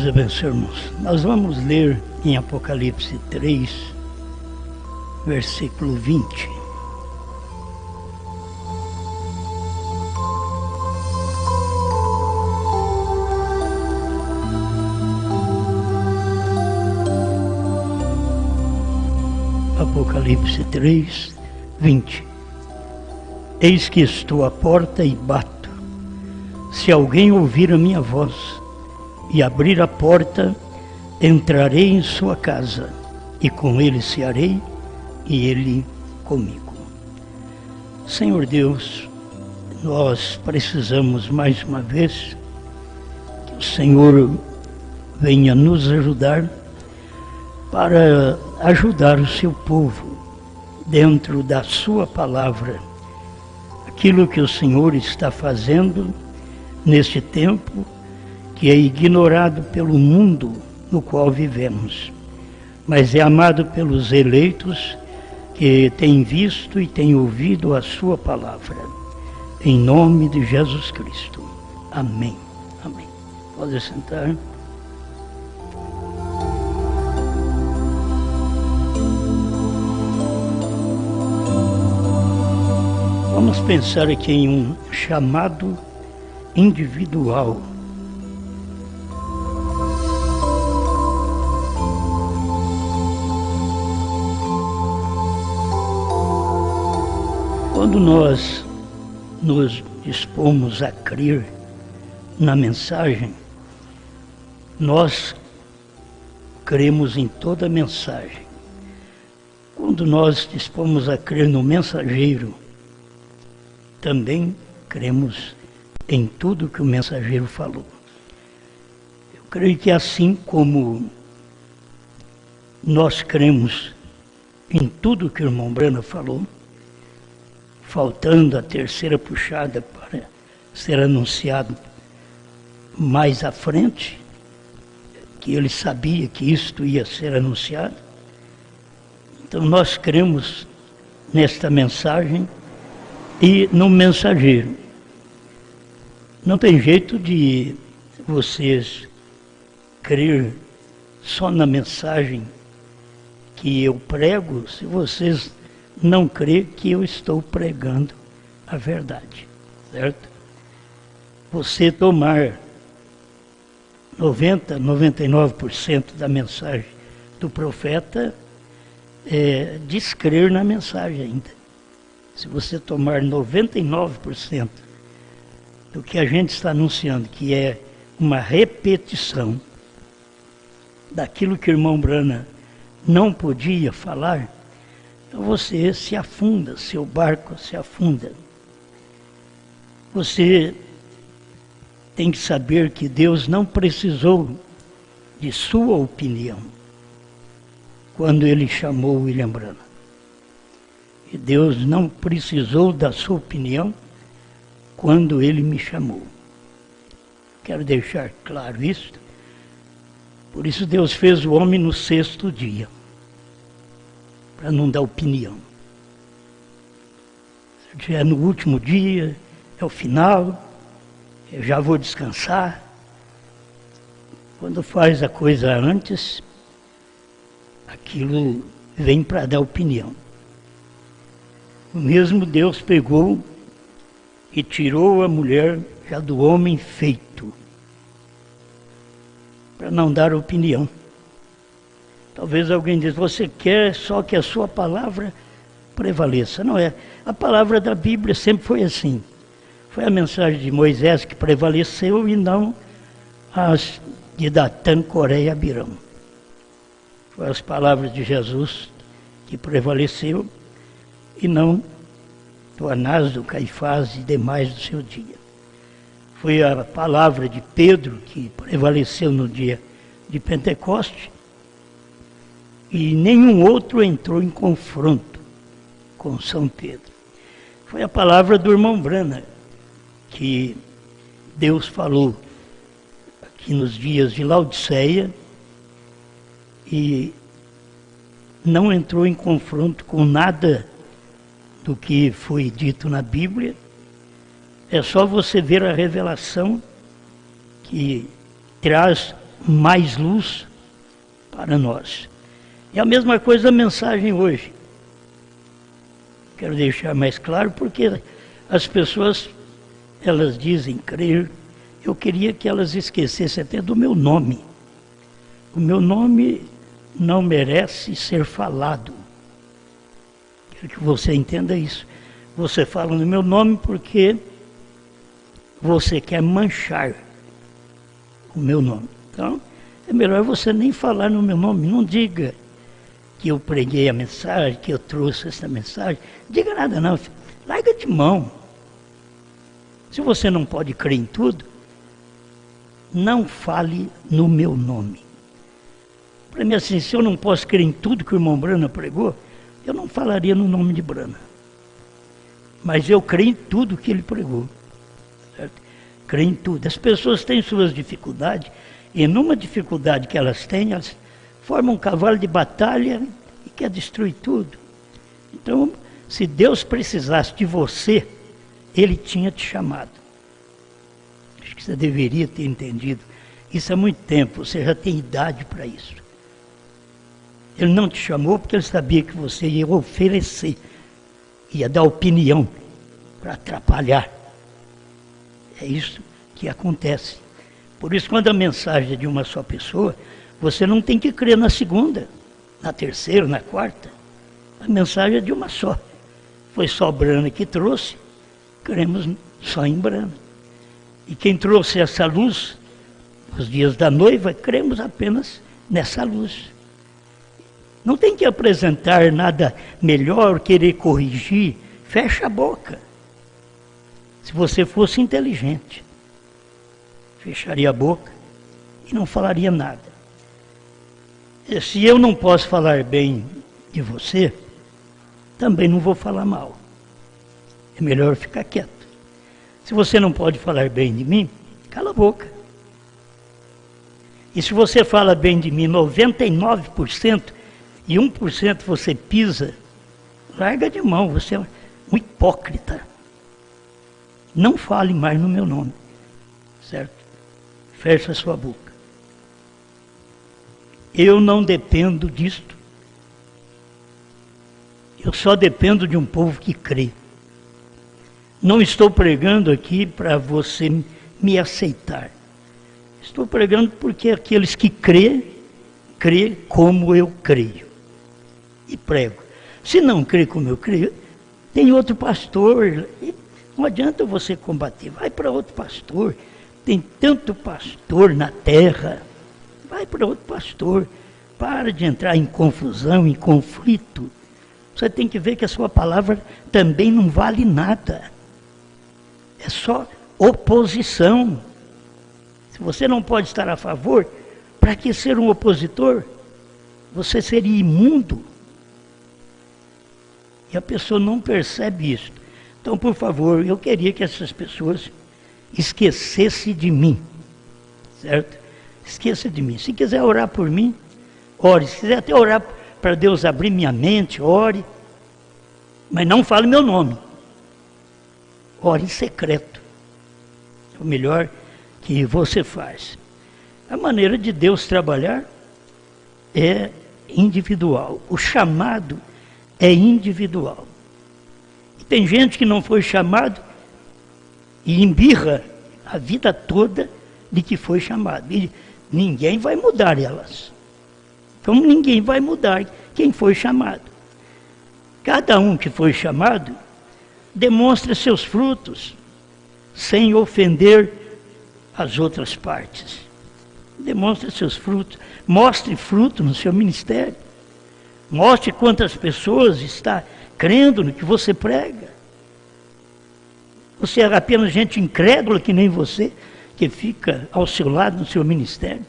Deus abençoe, irmãos. Nós vamos ler em Apocalipse 3, versículo 20. Apocalipse 3, 20. Eis que estou à porta e bato. Se alguém ouvir a minha voz e abrir a porta, entrarei em sua casa, e com ele cearei, e ele comigo. Senhor Deus, nós precisamos mais uma vez que o Senhor venha nos ajudar para ajudar o seu povo dentro da sua palavra. Aquilo que o Senhor está fazendo neste tempo que é ignorado pelo mundo no qual vivemos, mas é amado pelos eleitos que têm visto e têm ouvido a sua palavra. Em nome de Jesus Cristo. Amém. Amém. Pode sentar. Vamos pensar aqui em um chamado individual. Quando nós nos dispomos a crer na mensagem, nós cremos em toda a mensagem. Quando nós dispomos a crer no mensageiro, também cremos em tudo que o mensageiro falou. Eu creio que assim como nós cremos em tudo que o irmão Brana falou, faltando a terceira puxada para ser anunciado mais à frente, que ele sabia que isto ia ser anunciado. Então nós cremos nesta mensagem e no mensageiro. Não tem jeito de vocês crer só na mensagem que eu prego, se vocês não crê que eu estou pregando a verdade, certo? Você tomar 99% da mensagem do profeta é descrer na mensagem ainda. Se você tomar 99% do que a gente está anunciando, que é uma repetição daquilo que o irmão Brana não podia falar, então você se afunda, seu barco se afunda. Você tem que saber que Deus não precisou de sua opinião quando Ele chamou William Brana. E Deus não precisou da sua opinião quando Ele me chamou. Quero deixar claro isso. Por isso Deus fez o homem no 6º dia, para não dar opinião. Se é no último dia, é o final, eu já vou descansar. Quando faz a coisa antes, aquilo vem para dar opinião. O mesmo Deus pegou e tirou a mulher já do homem feito, para não dar opinião. Talvez alguém diz, você quer só que a sua palavra prevaleça. Não é. A palavra da Bíblia sempre foi assim. Foi a mensagem de Moisés que prevaleceu e não as de Datã, Coré e Abirão. Foi as palavras de Jesus que prevaleceu e não do Anás, do Caifás e demais do seu dia. Foi a palavra de Pedro que prevaleceu no dia de Pentecoste e nenhum outro entrou em confronto com São Pedro. Foi a palavra do irmão Brana que Deus falou aqui nos dias de Laodiceia e não entrou em confronto com nada do que foi dito na Bíblia. É só você ver a revelação que traz mais luz para nós. E a mesma coisa a mensagem hoje. Quero deixar mais claro porque as pessoas, elas dizem crer. Eu queria que elas esquecessem até do meu nome. O meu nome não merece ser falado. Quero que você entenda isso. Você fala no meu nome porque você quer manchar o meu nome. Então, é melhor você nem falar no meu nome. Não diga que eu preguei a mensagem, que eu trouxe essa mensagem. Diga nada não. Larga de mão. Se você não pode crer em tudo, não fale no meu nome. Para mim, assim, se eu não posso crer em tudo que o irmão Brana pregou, eu não falaria no nome de Brana. Mas eu creio em tudo que ele pregou. Certo? Creio em tudo. As pessoas têm suas dificuldades, e numa dificuldade que elas têm, elas formam um cavalo de batalha e quer destruir tudo. Então, se Deus precisasse de você, Ele tinha te chamado. Acho que você deveria ter entendido. Isso há muito tempo, você já tem idade para isso. Ele não te chamou porque Ele sabia que você ia oferecer, ia dar opinião para atrapalhar. É isso que acontece. Por isso, quando a mensagem é de uma só pessoa, você não tem que crer na segunda, na terceira, na quarta. A mensagem é de uma só. Foi só Brana que trouxe, cremos só em Brana. E quem trouxe essa luz, os dias da noiva, cremos apenas nessa luz. Não tem que apresentar nada melhor, querer corrigir. Fecha a boca. Se você fosse inteligente, fecharia a boca e não falaria nada. E se eu não posso falar bem de você, também não vou falar mal. É melhor ficar quieto. Se você não pode falar bem de mim, cala a boca. E se você fala bem de mim 99% e 1% você pisa, larga de mão, você é um hipócrita. Não fale mais no meu nome, certo? Feche a sua boca. Eu não dependo disto. Eu só dependo de um povo que crê. Não estou pregando aqui para você me aceitar. Estou pregando porque aqueles que crê como eu creio. E prego. Se não crê como eu creio, tem outro pastor. Não adianta você combater. Vai para outro pastor. Tem tanto pastor na terra. Vai para outro pastor. Para de entrar em confusão, em conflito. Você tem que ver que a sua palavra também não vale nada. É só oposição. Se você não pode estar a favor, para que ser um opositor? Você seria imundo. E a pessoa não percebe isso. Então, por favor, eu queria que essas pessoas esquecessem de mim. Certo? Esqueça de mim. Se quiser orar por mim, ore. Se quiser até orar para Deus abrir minha mente, ore. Mas não fale meu nome. Ore em secreto. É o melhor que você faz. A maneira de Deus trabalhar é individual. O chamado é individual. E tem gente que não foi chamado e embirra a vida toda de que foi chamado. E ninguém vai mudar elas. Então ninguém vai mudar quem foi chamado. Cada um que foi chamado demonstra seus frutos, sem ofender as outras partes. Demonstre seus frutos. Mostre fruto no seu ministério. Mostre quantas pessoas está crendo no que você prega. Você é apenas gente incrédula que nem você, que fica ao seu lado no seu ministério.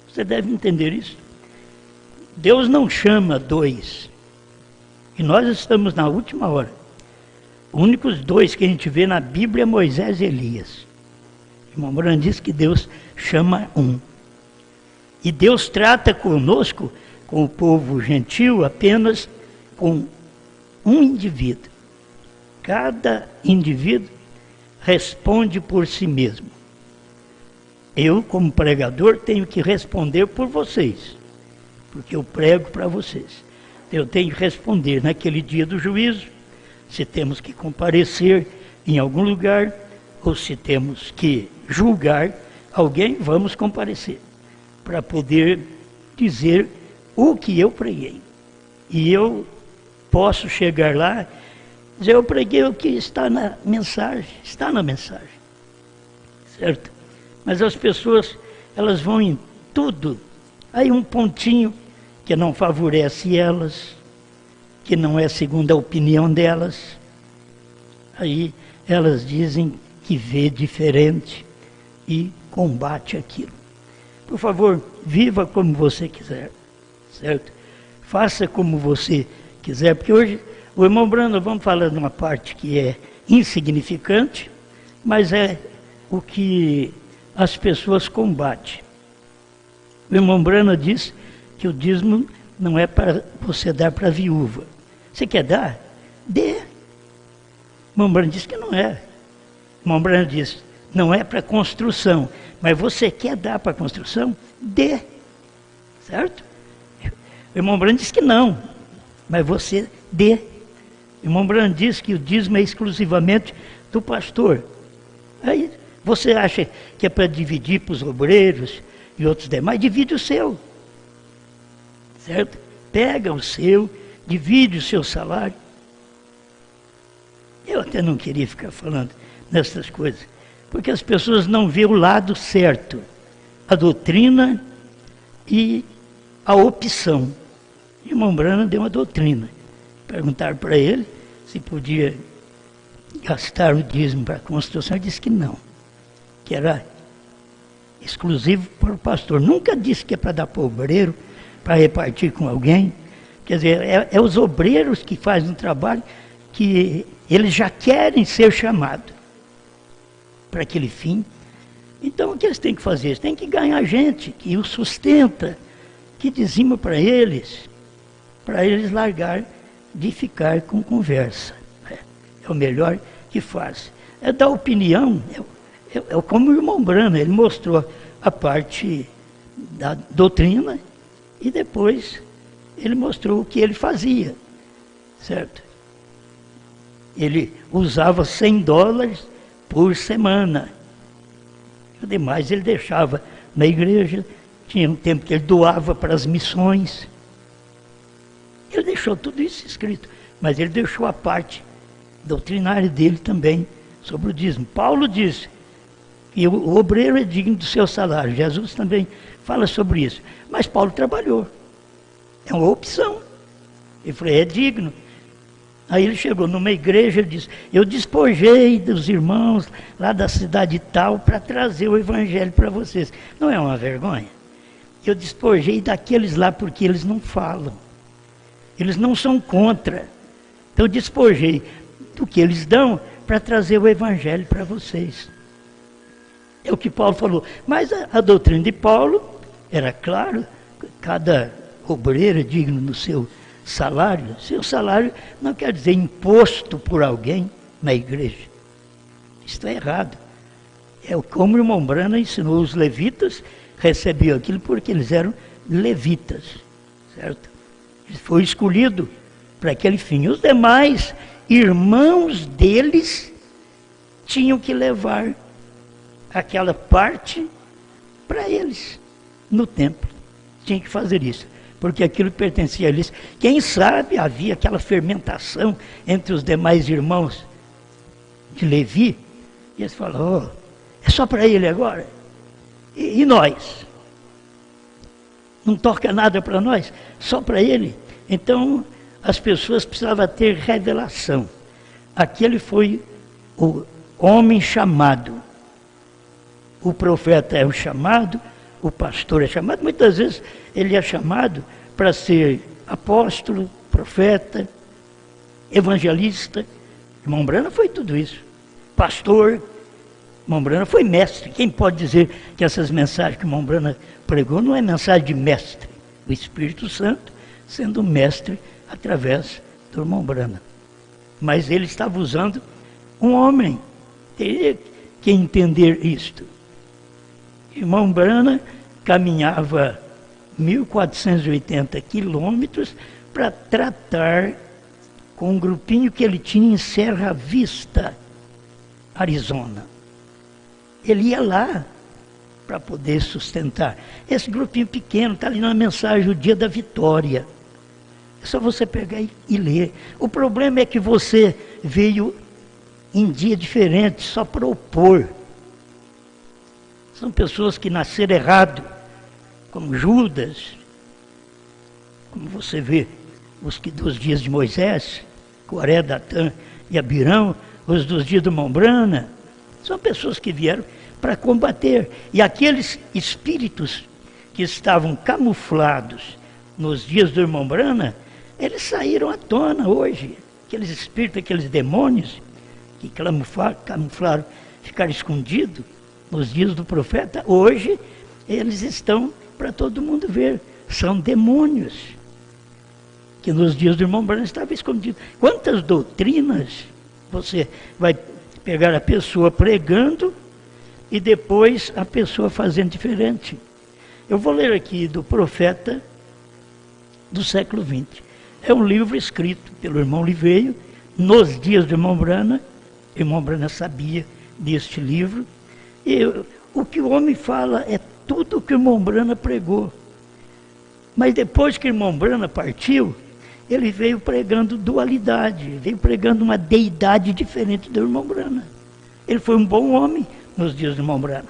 Você deve entender isso. Deus não chama dois. E nós estamos na última hora. Os únicos dois que a gente vê na Bíblia é Moisés e Elias. O irmão Moran diz que Deus chama um. E Deus trata conosco, com o povo gentil, apenas com um indivíduo. Cada indivíduo responde por si mesmo. Eu, como pregador, tenho que responder por vocês, porque eu prego para vocês. Eu tenho que responder naquele dia do juízo, se temos que comparecer em algum lugar, ou se temos que julgar alguém, vamos comparecer, para poder dizer o que eu preguei. E eu posso chegar lá e dizer, eu preguei o que está na mensagem, certo? Mas as pessoas, elas vão em tudo, aí um pontinho que não favorece elas, que não é segundo a opinião delas, aí elas dizem que vê diferente e combate aquilo. Por favor, viva como você quiser, certo? Faça como você quiser, porque hoje, o irmão Brando, vamos falar de uma parte que é insignificante, mas é o que as pessoas combatem. O irmão Brando diz que o dízimo não é para você dar para a viúva. Você quer dar? Dê. O irmão Brando diz que não é. O irmão Brando diz, não é para construção, mas você quer dar para a construção? Dê. Certo? O irmão Brando diz que não, mas você dê. O irmão Brando diz que o dízimo é exclusivamente do pastor. Aí você acha que é para dividir para os obreiros e outros demais? Divide o seu. Certo? Pega o seu, divide o seu salário. Eu até não queria ficar falando nessas coisas, porque as pessoas não vêem o lado certo, a doutrina e a opção. O irmão Branham deu uma doutrina. Perguntaram para ele se podia gastar o dízimo para a construção, ele disse que não, que era exclusivo para o pastor. Nunca disse que é para dar para o obreiro, para repartir com alguém. Quer dizer, é os obreiros que fazem um trabalho que eles já querem ser chamados para aquele fim. Então o que eles têm que fazer? Eles têm que ganhar gente que os sustenta, que dizima para eles largar de ficar com conversa. É o melhor que faz. É dar opinião, é como o irmão Branham, ele mostrou a parte da doutrina e depois ele mostrou o que ele fazia, certo? Ele usava $100 por semana. O demais ele deixava na igreja, tinha um tempo que ele doava para as missões. Ele deixou tudo isso escrito, mas ele deixou a parte doutrinária dele também sobre o dízimo. Paulo disse que o obreiro é digno do seu salário. Jesus também fala sobre isso. Mas Paulo trabalhou. É uma opção. Ele falou, é digno. Aí ele chegou numa igreja e disse, eu despojei dos irmãos lá da cidade tal para trazer o evangelho para vocês. Não é uma vergonha? Eu despojei daqueles lá porque eles não falam. Eles não são contra. Então eu despojei do que eles dão para trazer o evangelho para vocês. É o que Paulo falou. Mas a doutrina de Paulo era claro, cada obreiro é digno do seu salário. Seu salário não quer dizer imposto por alguém na igreja. Isso é errado. É como o irmão Branham ensinou, os levitas recebiam aquilo porque eles eram levitas, certo? Ele foi escolhido para aquele fim. Os demais irmãos deles tinham que levar aquela parte para eles no templo. Tinha que fazer isso, porque aquilo pertencia a eles. Quem sabe havia aquela fermentação entre os demais irmãos de Levi, e eles falaram, é só para ele agora? E nós? Não toca nada para nós? Só para ele? Então, as pessoas precisavam ter revelação. Aquele foi o homem chamado. O profeta é o chamado, o pastor é chamado. Muitas vezes ele é chamado para ser apóstolo, profeta, evangelista. Irmão Branham foi tudo isso. Pastor, irmão Branham foi mestre. Quem pode dizer que essas mensagens que o irmão Branham pregou não é mensagem de mestre? O Espírito Santo sendo mestre através do irmão Branham. Mas ele estava usando um homem. Teria que entender isto. Irmão Brana caminhava 1.480 quilômetros para tratar com um grupinho que ele tinha em Serra Vista, Arizona. Ele ia lá para poder sustentar. Esse grupinho pequeno está ali na mensagem, o dia da vitória. É só você pegar e ler. O problema é que você veio em dia diferente, só para opor. São pessoas que nasceram errado, como Judas, como você vê, os que dos dias de Moisés, Coré, Datã e Abirão, os dos dias do irmão Brana, são pessoas que vieram para combater. E aqueles espíritos que estavam camuflados nos dias do irmão Brana, eles saíram à tona hoje. Aqueles espíritos, aqueles demônios que camuflaram, ficaram escondidos nos dias do profeta, hoje eles estão para todo mundo ver. São demônios que nos dias do irmão Brana estavam escondidos. Quantas doutrinas você vai pegar a pessoa pregando e depois a pessoa fazendo diferente? Eu vou ler aqui do Profeta do século XX. É um livro escrito pelo irmão Liveio, nos dias do irmão Brana. O irmão Brana sabia deste livro. E o que o homem fala é tudo o que o irmão Brana pregou. Mas depois que o irmão Brana partiu, ele veio pregando dualidade, veio pregando uma deidade diferente do irmão Brana. Ele foi um bom homem nos dias do irmão Brana.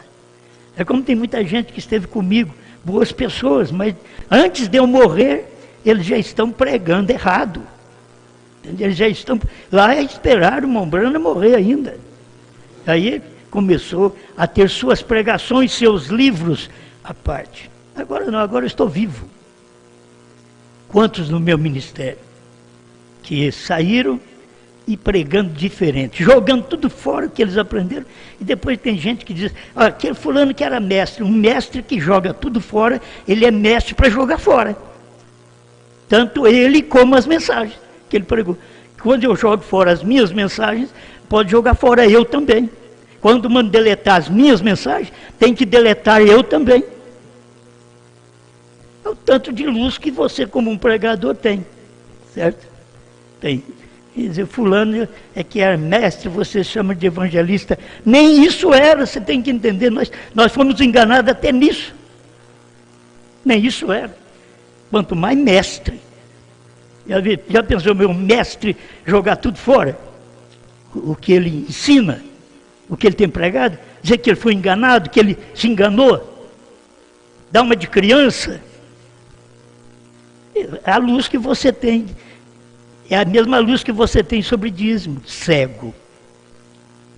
É como tem muita gente que esteve comigo, boas pessoas, mas antes de eu morrer, eles já estão pregando errado. Eles já estão lá a esperar o irmão Brana morrer ainda. Aí começou a ter suas pregações, seus livros à parte. Agora não, agora eu estou vivo. Quantos no meu ministério que saíram e pregando diferente, jogando tudo fora que eles aprenderam, e depois tem gente que diz, aquele fulano que era mestre, um mestre que joga tudo fora, ele é mestre para jogar fora. Tanto ele como as mensagens que ele pregou. Quando eu jogo fora as minhas mensagens, pode jogar fora eu também. Quando mando deletar as minhas mensagens, tem que deletar eu também. É o tanto de luz que você, como um pregador, tem. Certo? Tem. Quer dizer, fulano é que era mestre, você chama de evangelista. Nem isso era, você tem que entender. Nós fomos enganados até nisso. Nem isso era. Quanto mais mestre. Já pensou meu mestre jogar tudo fora? O que ele ensina? O que ele tem pregado? Dizer que ele foi enganado, que ele se enganou? Dá uma de criança? É a luz que você tem. É a mesma luz que você tem sobre dízimo. Cego.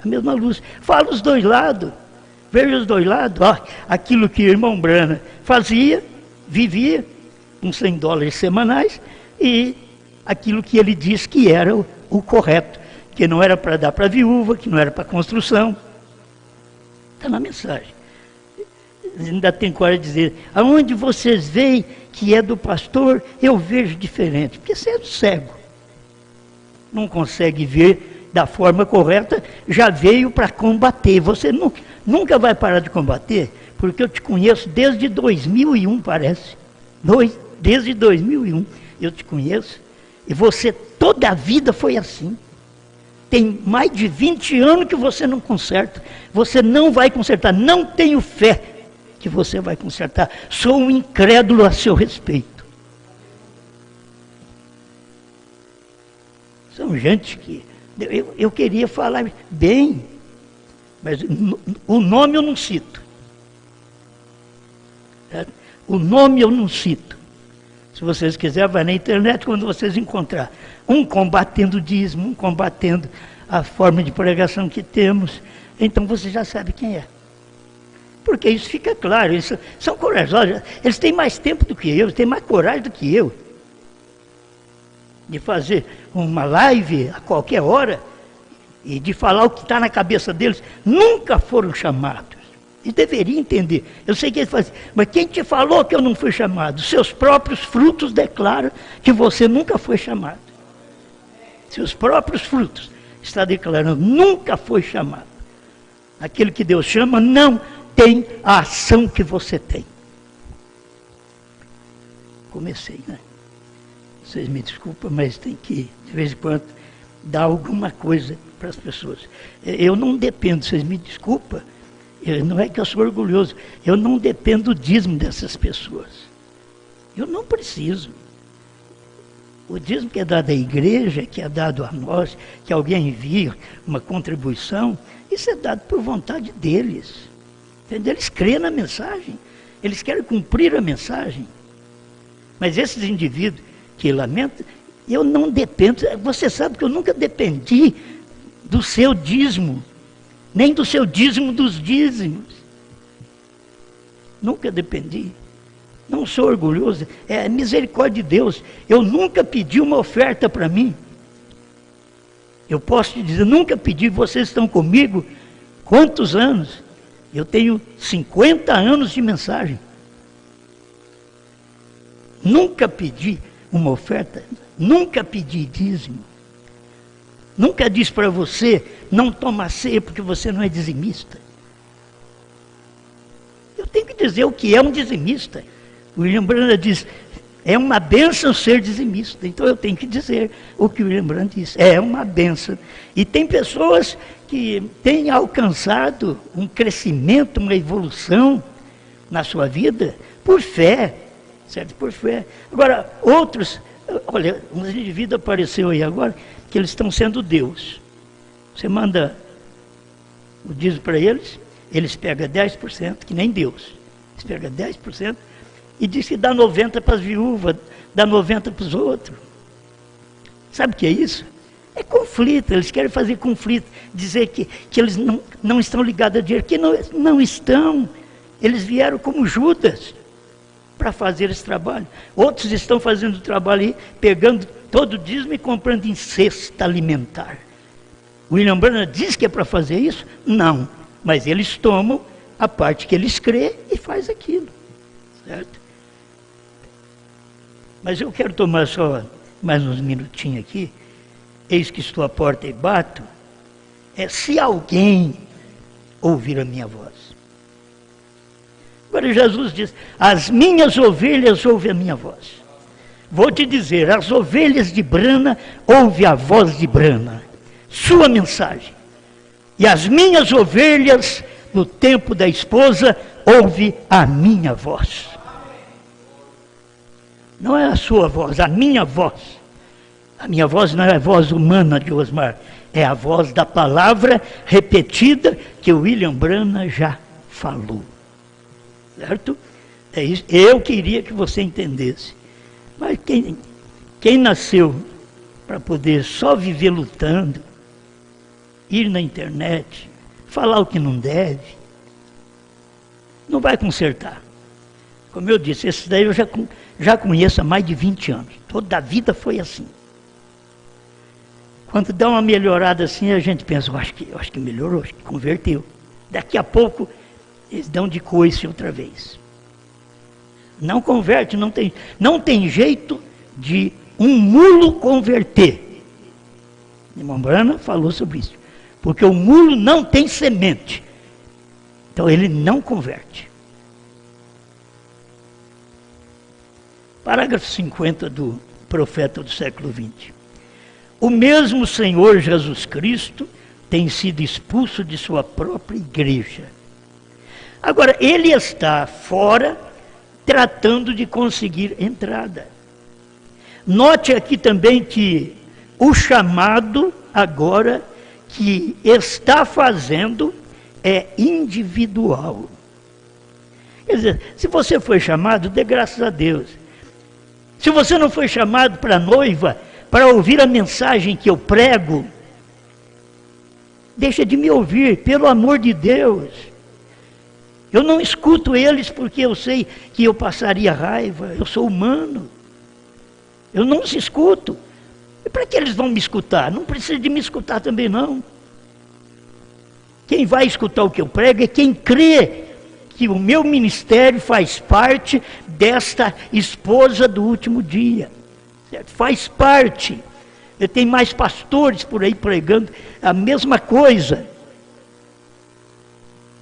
A mesma luz. Fala os dois lados. Veja os dois lados. Ó, aquilo que o irmão Brana fazia, vivia, com $100 semanais, e aquilo que ele diz que era o correto, que não era para dar para a viúva, que não era para construção. Está na mensagem. Ainda tem coragem de dizer, aonde vocês veem que é do pastor, eu vejo diferente, porque você é cego. Não consegue ver da forma correta, já veio para combater. Você nunca vai parar de combater, porque eu te conheço desde 2001, parece. Desde 2001 eu te conheço, e você toda a vida foi assim. Tem mais de 20 anos que você não conserta. Você não vai consertar, não tenho fé que você vai consertar. Sou um incrédulo a seu respeito. São gente que... Eu queria falar bem, mas o nome eu não cito. Certo? O nome eu não cito. Se vocês quiserem, vai na internet quando vocês encontrar. Um combatendo o dízimo, um combatendo a forma de pregação que temos. Então você já sabe quem é. Porque isso fica claro, eles são corajosos, eles têm mais tempo do que eu, eles têm mais coragem do que eu. De fazer uma live a qualquer hora e de falar o que está na cabeça deles, nunca foram chamados. Eles deveriam entender. Eu sei que eles fazem, mas quem te falou que eu não fui chamado? Seus próprios frutos declaram que você nunca foi chamado. Seus próprios frutos está declarando, nunca foi chamado. Aquele que Deus chama, não tem a ação que você tem. Comecei, né? Vocês me desculpam, mas tem que, de vez em quando, dar alguma coisa para as pessoas. Eu não dependo, vocês me desculpam, não é que eu sou orgulhoso, eu não dependo do dízimo dessas pessoas. Eu não preciso. O dízimo que é dado à igreja, que é dado a nós, que alguém envia uma contribuição, isso é dado por vontade deles. Entendeu? Eles creem na mensagem, eles querem cumprir a mensagem. Mas esses indivíduos que lamentam, eu não dependo, você sabe que eu nunca dependi do seu dízimo, nem do seu dízimo dos dízimos. Nunca dependi. Não sou orgulhoso, é misericórdia de Deus. Eu nunca pedi uma oferta para mim. Eu posso te dizer, nunca pedi, vocês estão comigo, quantos anos? Eu tenho 50 anos de mensagem. Nunca pedi uma oferta, nunca pedi dízimo. Nunca disse para você, não toma ceia porque você não é dizimista. Eu tenho que dizer o que é um dizimista. O William Branham diz, é uma bênção ser dizimista. Então eu tenho que dizer o que o William Branham diz, é uma bênção. E tem pessoas que têm alcançado um crescimento, uma evolução na sua vida por fé, certo? Por fé. Agora, outros, olha, um indivíduo apareceu aí agora, que eles estão sendo Deus. Você manda o dízimo para eles, eles pegam 10%, que nem Deus. Eles pegam 10% e diz que dá 90% para as viúvas, dá 90% para os outros. Sabe o que é isso? É conflito, eles querem fazer conflito, dizer que eles não estão ligados a dinheiro, que não estão. Eles vieram como Judas para fazer esse trabalho. Outros estão fazendo o trabalho aí, pegando todo o dízimo e comprando em cesta alimentar. William Branham diz que é para fazer isso? Não. Mas eles tomam a parte que eles crêem e faz aquilo. Certo? Mas eu quero tomar só mais uns minutinhos aqui. Eis que estou à porta e bato. Se alguém ouvir a minha voz. Agora Jesus diz, as minhas ovelhas ouvem a minha voz. Vou te dizer, as ovelhas de Brana ouvem a voz de Brana, sua mensagem. E as minhas ovelhas, no tempo da esposa, ouvem a minha voz. Não é a sua voz, a minha voz. A minha voz não é a voz humana de Osmar, é a voz da palavra repetida que o William Branham já falou. Certo? É isso. Eu queria que você entendesse. Mas quem nasceu para poder só viver lutando, ir na internet, falar o que não deve, não vai consertar. Como eu disse, esse daí eu já conheço há mais de 20 anos. Toda a vida foi assim. Quando dá uma melhorada assim, a gente pensa, eu acho que melhorou, acho que converteu. Daqui a pouco, eles dão de coice outra vez. Não converte, não tem jeito de um mulo converter. Irmão Branham falou sobre isso. Porque o mulo não tem semente. Então ele não converte. Parágrafo 50 do profeta do século XX. O mesmo Senhor Jesus Cristo tem sido expulso de sua própria igreja. Agora, ele está fora, tratando de conseguir entrada. Note aqui também que o chamado agora que está fazendo é individual. Quer dizer, se você foi chamado, dê graças a Deus. Se você não foi chamado para a noiva, para ouvir a mensagem que eu prego, deixa de me ouvir, pelo amor de Deus. Eu não escuto eles porque eu sei que eu passaria raiva, eu sou humano. Eu não os escuto. E para que eles vão me escutar? Não precisa de me escutar também não. Quem vai escutar o que eu prego é quem crê que o meu ministério faz parte desta esposa do último dia. Certo? Faz parte. Tem mais pastores por aí pregando a mesma coisa.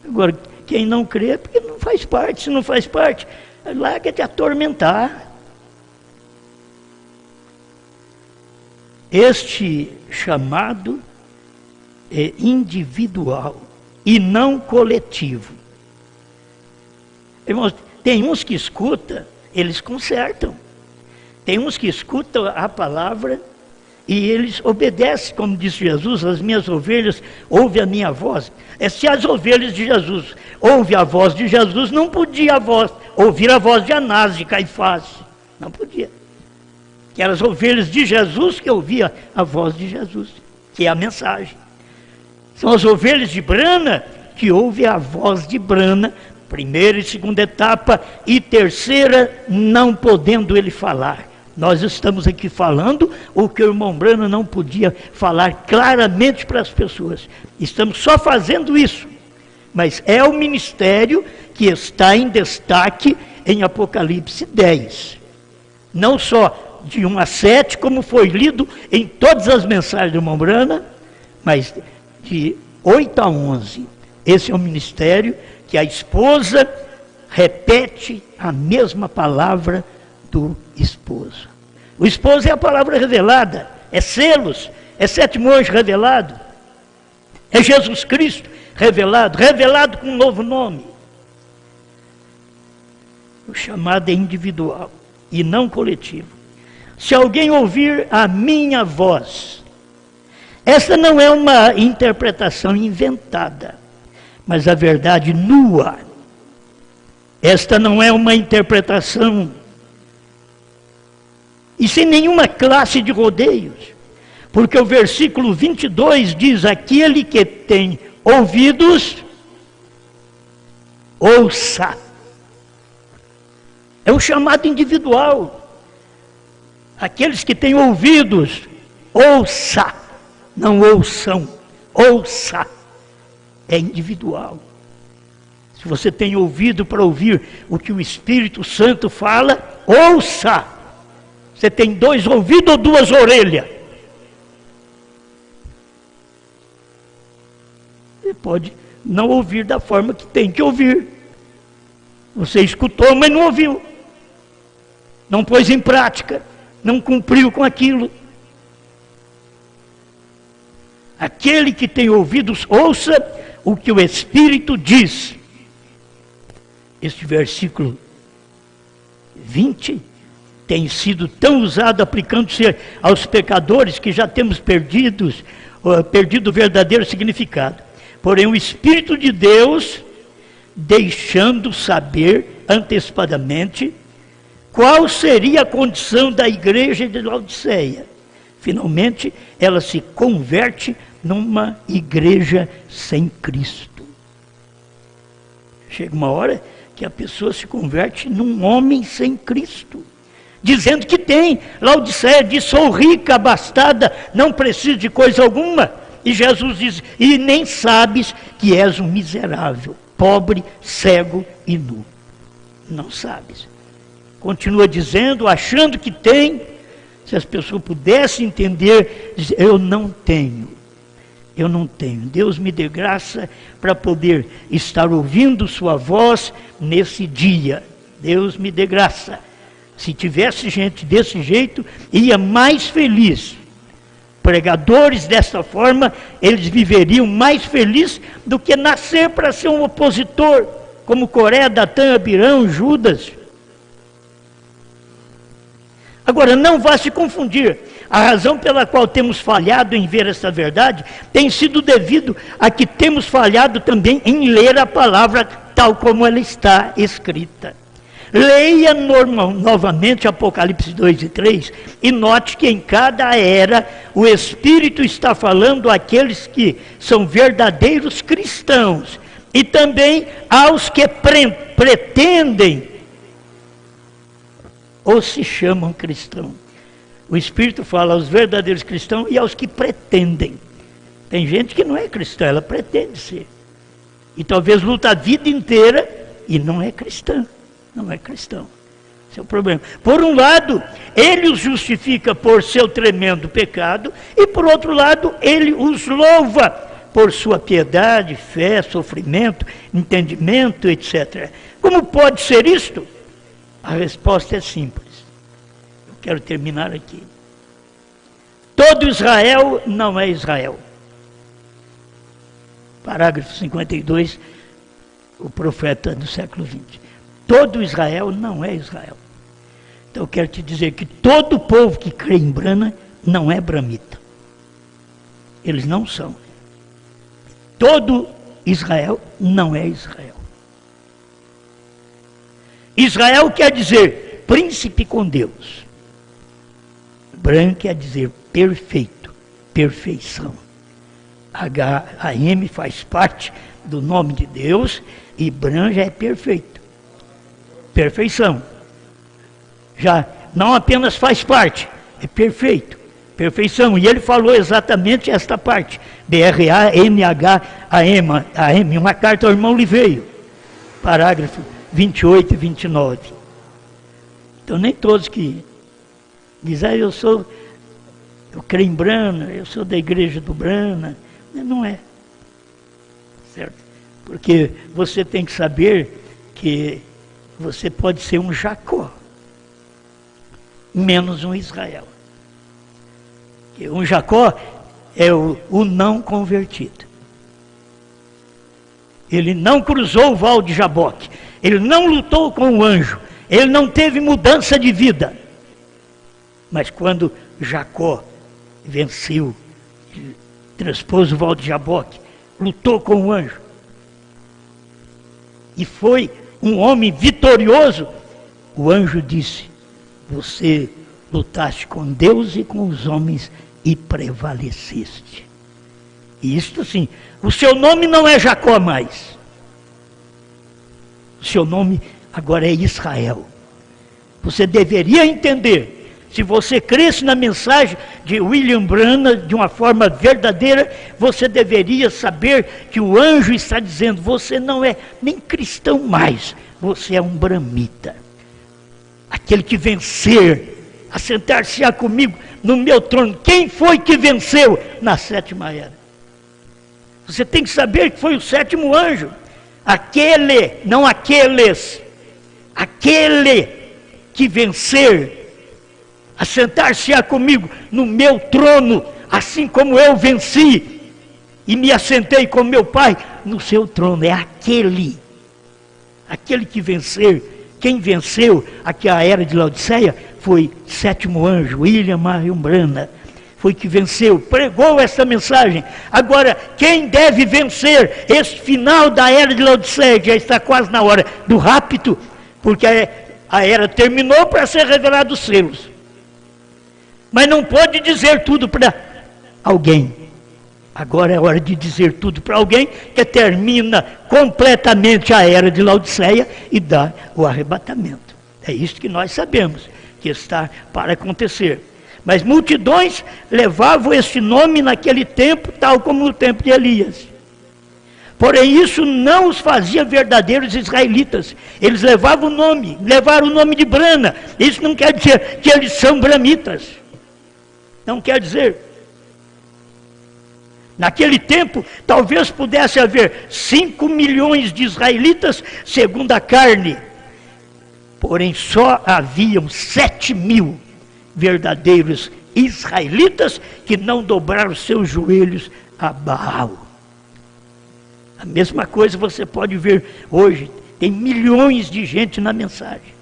Agora, Quem não crê é porque não faz parte. Se não faz parte, larga de atormentar. Este chamado é individual e não coletivo. Irmãos, tem uns que escutam, eles consertam. Tem uns que escutam a palavra e eles obedecem, como disse Jesus, as minhas ovelhas ouvem a minha voz. Se as ovelhas de Jesus ouvem a voz de Jesus, não podia ouvir a voz de Anás, de Caifás. Não podia. Que eram as ovelhas de Jesus que ouviam a voz de Jesus, que é a mensagem. São as ovelhas de Brana que ouvem a voz de Brana, primeira e segunda etapa, e terceira, não podendo ele falar. Nós estamos aqui falando o que o irmão Brana não podia falar claramente para as pessoas. Estamos só fazendo isso. Mas é o ministério que está em destaque em Apocalipse 10. Não só de 1 a 7, como foi lido em todas as mensagens do irmão Brana, mas de 8 a 11. Esse é o ministério que a esposa repete a mesma palavra do esposo. O esposo é a palavra revelada, é selos, é sétimo anjo revelado, é Jesus Cristo revelado, revelado com um novo nome. O chamado é individual e não coletivo. Se alguém ouvir a minha voz, essa não é uma interpretação inventada, mas a verdade nua. Esta não é uma interpretação e sem nenhuma classe de rodeios, porque o versículo 22 diz: aquele que tem ouvidos, ouça. É um chamado individual. Aqueles que têm ouvidos, ouça, não ouçam, ouça. É individual. Se você tem ouvido para ouvir o que o Espírito Santo fala, ouça. Você tem 2 ouvidos ou 2 orelhas? Você pode não ouvir da forma que tem que ouvir. Você escutou, mas não ouviu. Não pôs em prática. Não cumpriu com aquilo. Aquele que tem ouvidos, ouça o que o Espírito diz. Este versículo 20 tem sido tão usado, aplicando-se aos pecadores, que já temos perdido o verdadeiro significado. Porém, o Espírito de Deus, deixando saber antecipadamente qual seria a condição da igreja de Laodiceia. Finalmente, ela se converte numa igreja sem Cristo. Chega uma hora que a pessoa se converte num homem sem Cristo, dizendo que tem. Laodiceia diz: sou rica, abastada, não preciso de coisa alguma. E Jesus diz: e nem sabes que és um miserável, pobre, cego e nu. Não sabes. Continua dizendo, achando que tem. Se as pessoas pudessem entender, dizer: eu não tenho. Eu não tenho. Deus me dê graça para poder estar ouvindo sua voz nesse dia. Deus me dê graça. Se tivesse gente desse jeito, ia mais feliz. Pregadores dessa forma, eles viveriam mais felizes do que nascer para ser um opositor, como Coré, Datã, Abirão, Judas. Agora, não vá se confundir. A razão pela qual temos falhado em ver essa verdade tem sido devido a que temos falhado também em ler a palavra tal como ela está escrita. Leia novamente Apocalipse 2 e 3 e note que em cada era o Espírito está falando àqueles que são verdadeiros cristãos e também aos que pretendem ou se chamam cristãos. O Espírito fala aos verdadeiros cristãos e aos que pretendem. Tem gente que não é cristã, ela pretende ser. E talvez luta a vida inteira e não é cristã. Não é cristão. Esse é o problema. Por um lado, ele os justifica por seu tremendo pecado, e por outro lado, ele os louva por sua piedade, fé, sofrimento, entendimento, etc. Como pode ser isto? A resposta é simples. Eu quero terminar aqui. Todo Israel não é Israel. Parágrafo 52, o profeta do século XX. Todo Israel não é Israel. Então eu quero te dizer que todo povo que crê em Brana não é bramita. Eles não são. Todo Israel não é Israel. Israel quer dizer príncipe com Deus. Bran quer dizer perfeito, perfeição. H-A-M faz parte do nome de Deus e Bran já é perfeito. Perfeição. Já não apenas faz parte, é perfeito. Perfeição. E ele falou exatamente esta parte. B-R-A-N-H-A-M. Uma carta ao irmão Liveio. Parágrafo 28 e 29. Então nem todos que dizem, eu creio em Brana, eu sou da igreja do Brana. Não é. Certo? Porque você tem que saber que você pode ser um Jacó, menos um Israel. Um Jacó é o não convertido. Ele não cruzou o val de Jaboque. Ele não lutou com o anjo. Ele não teve mudança de vida. Mas quando Jacó venceu, transpôs o val de Jaboque, lutou com o anjo, e foi um homem vitorioso, o anjo disse, você lutaste com Deus e com os homens e prevaleceste. E isto sim, o seu nome não é Jacó mais. O seu nome agora é Israel. Você deveria entender, se você cresce na mensagem de William Branham de uma forma verdadeira, você deveria saber que o anjo está dizendo, você não é nem cristão mais, você é um bramita. Aquele que vencer, assentar-se-á comigo no meu trono. Quem foi que venceu na sétima era? Você tem que saber que foi o sétimo anjo. Aquele, não aqueles. Aquele que vencer, assentar-se-á comigo no meu trono, assim como eu venci e me assentei com meu Pai no seu trono. É aquele que vencer. Quem venceu aqui a era de Laodiceia foi o sétimo anjo, William Marion Branham. Foi que venceu, pregou essa mensagem. Agora, quem deve vencer esse final da era de Laodiceia, que já está quase na hora do rapto, porque a era terminou para ser revelado os selos. Mas não pode dizer tudo para alguém. Agora é hora de dizer tudo para alguém que termina completamente a era de Laodiceia e dá o arrebatamento. É isso que nós sabemos que está para acontecer. Mas multidões levavam esse nome naquele tempo, tal como no tempo de Elias. Porém, isso não os fazia verdadeiros israelitas. Eles levavam o nome, levaram o nome de Brana. Isso não quer dizer que eles são bramitas. Não quer dizer. Naquele tempo, talvez pudesse haver 5 milhões de israelitas segundo a carne. Porém, só haviam 7.000 verdadeiros israelitas que não dobraram seus joelhos a Baal. A mesma coisa você pode ver hoje. Tem milhões de gente na mensagem.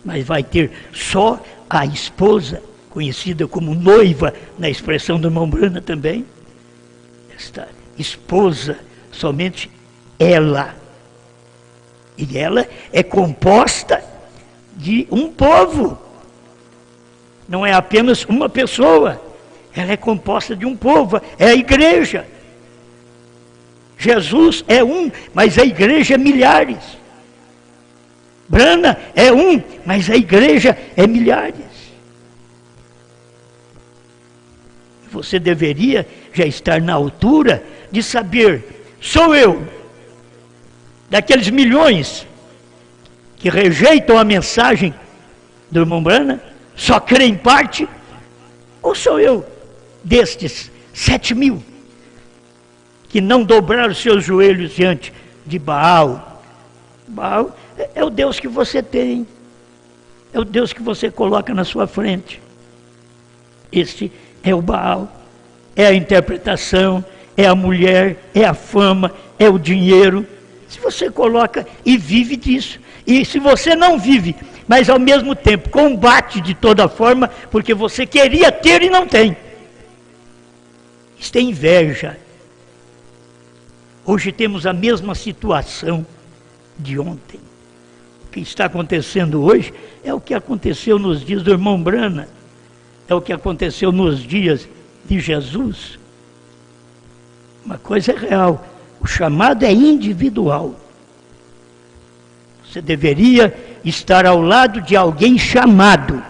Mas vai ter só a esposa, conhecida como noiva, na expressão do irmão Branham também. Esta esposa, somente ela. E ela é composta de um povo. Não é apenas uma pessoa. Ela é composta de um povo. É a igreja. Jesus é um, mas a igreja é milhares. Branham é um, mas a igreja é milhares. Você deveria já estar na altura de saber, sou eu, daqueles milhões que rejeitam a mensagem do irmão Branham, só crê em parte, ou sou eu destes 7.000 que não dobraram seus joelhos diante de Baal. Baal é o Deus que você tem, é o Deus que você coloca na sua frente. Este é o Baal, é a interpretação, é a mulher, é a fama, é o dinheiro. Se você coloca e vive disso, e se você não vive, mas ao mesmo tempo combate de toda forma, porque você queria ter e não tem, isto é inveja. Hoje temos a mesma situação de ontem. O que está acontecendo hoje é o que aconteceu nos dias do irmão Brana, é o que aconteceu nos dias de Jesus. Uma coisa é real, o chamado é individual. Você deveria estar ao lado de alguém chamado,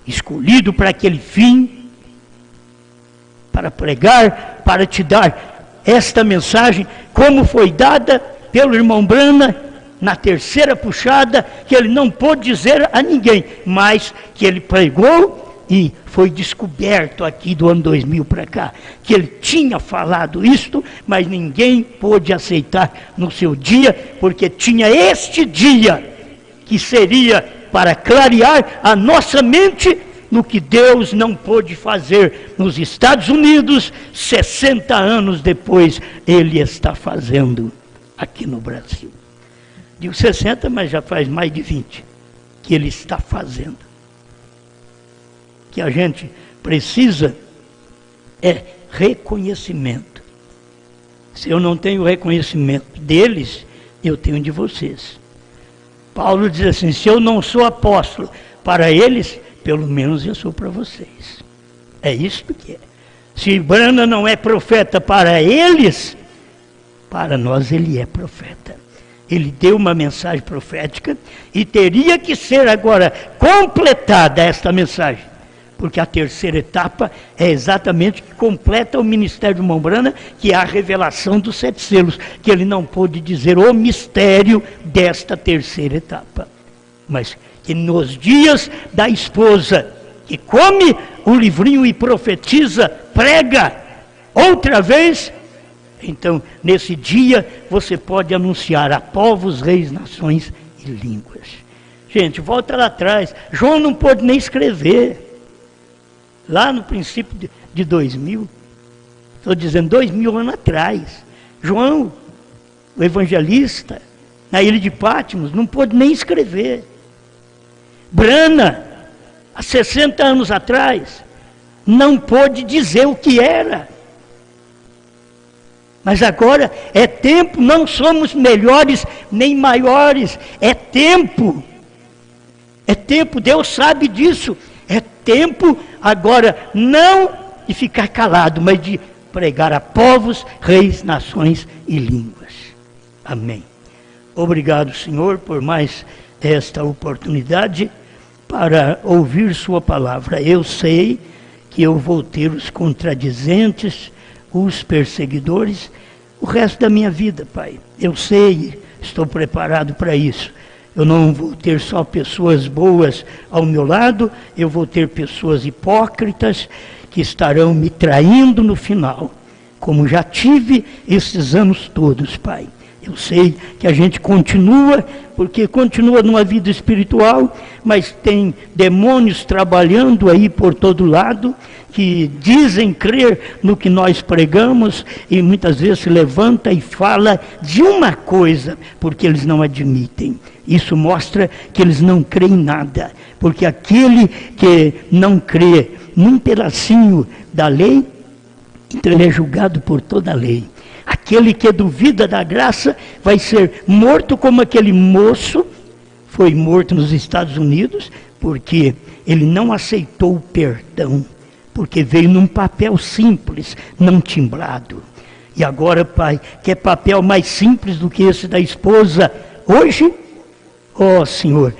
escolhido para aquele fim, para pregar, para te dar esta mensagem, como foi dada pelo irmão Brana, na terceira puxada, que ele não pôde dizer a ninguém, mas que ele pregou e foi descoberto aqui do ano 2000 para cá, que ele tinha falado isto, mas ninguém pôde aceitar no seu dia, porque tinha este dia, que seria para clarear a nossa mente no que Deus não pôde fazer nos Estados Unidos, 60 anos depois, Ele está fazendo aqui no Brasil. Digo 60, mas já faz mais de 20 que Ele está fazendo. Que a gente precisa é reconhecimento. Se eu não tenho reconhecimento deles, eu tenho de vocês. Paulo diz assim, se eu não sou apóstolo para eles, pelo menos eu sou para vocês. É isso que é. Se Brana não é profeta para eles, para nós ele é profeta. Ele deu uma mensagem profética e teria que ser agora completada esta mensagem. Porque a terceira etapa é exatamente que completa o ministério de irmão Brana, que é a revelação dos 7 selos, que ele não pôde dizer o mistério desta terceira etapa. Mas que nos dias da esposa, que come o livrinho e profetiza, prega outra vez, então nesse dia você pode anunciar a povos, reis, nações e línguas. Gente, volta lá atrás, João não pôde nem escrever. Lá no princípio de 2000, estou dizendo 2000 anos atrás, João, o evangelista, na ilha de Patmos, não pôde nem escrever. Brana, há 60 anos atrás, não pôde dizer o que era. Mas agora é tempo, não somos melhores nem maiores, é tempo, Deus sabe disso, é tempo agora não de ficar calado, mas de pregar a povos, reis, nações e línguas. Amém. Obrigado, Senhor, por mais esta oportunidade para ouvir sua palavra. Eu sei que eu vou ter os contradizentes, os perseguidores, o resto da minha vida, Pai. Eu sei, estou preparado para isso. Eu não vou ter só pessoas boas ao meu lado, eu vou ter pessoas hipócritas que estarão me traindo no final, como já tive esses anos todos, Pai. Eu sei que a gente continua, porque continua numa vida espiritual, mas tem demônios trabalhando aí por todo lado, que dizem crer no que nós pregamos, e muitas vezes se levanta e fala de uma coisa, porque eles não admitem. Isso mostra que eles não creem em nada, porque aquele que não crê num pedacinho da lei, então ele é julgado por toda a lei. Aquele que duvida da graça vai ser morto como aquele moço foi morto nos Estados Unidos, porque ele não aceitou o perdão, porque veio num papel simples, não timbrado. E agora, Pai, quer papel mais simples do que esse da esposa hoje? Ó Senhor,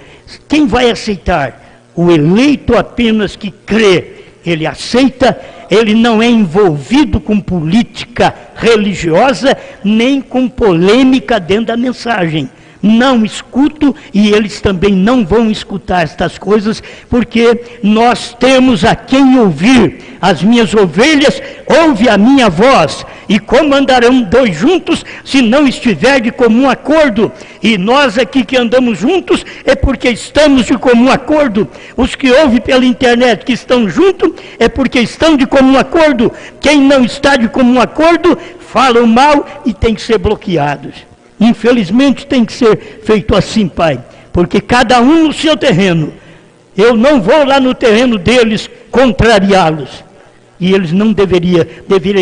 quem vai aceitar? O eleito apenas que crê. Ele aceita, ele não é envolvido com política religiosa, nem com polêmica dentro da mensagem. Não escuto e eles também não vão escutar estas coisas, porque nós temos a quem ouvir. As minhas ovelhas ouvem a minha voz E como andarão dois juntos, se não estiver de comum acordo? E nós aqui que andamos juntos, é porque estamos de comum acordo. Os que ouvem pela internet que estão juntos, é porque estão de comum acordo. Quem não está de comum acordo, falam mal e tem que ser bloqueados. Infelizmente tem que ser feito assim, Pai, porque cada um no seu terreno. Eu não vou lá no terreno deles contrariá-los. E eles não deveriam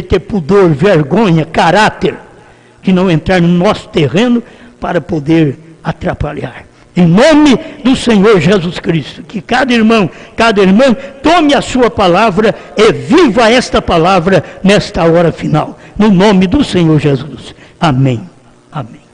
ter pudor, vergonha, caráter, de não entrar no nosso terreno para poder atrapalhar. Em nome do Senhor Jesus Cristo, que cada irmão, cada irmã, tome a sua palavra e viva esta palavra nesta hora final. No nome do Senhor Jesus. Amém. Amém.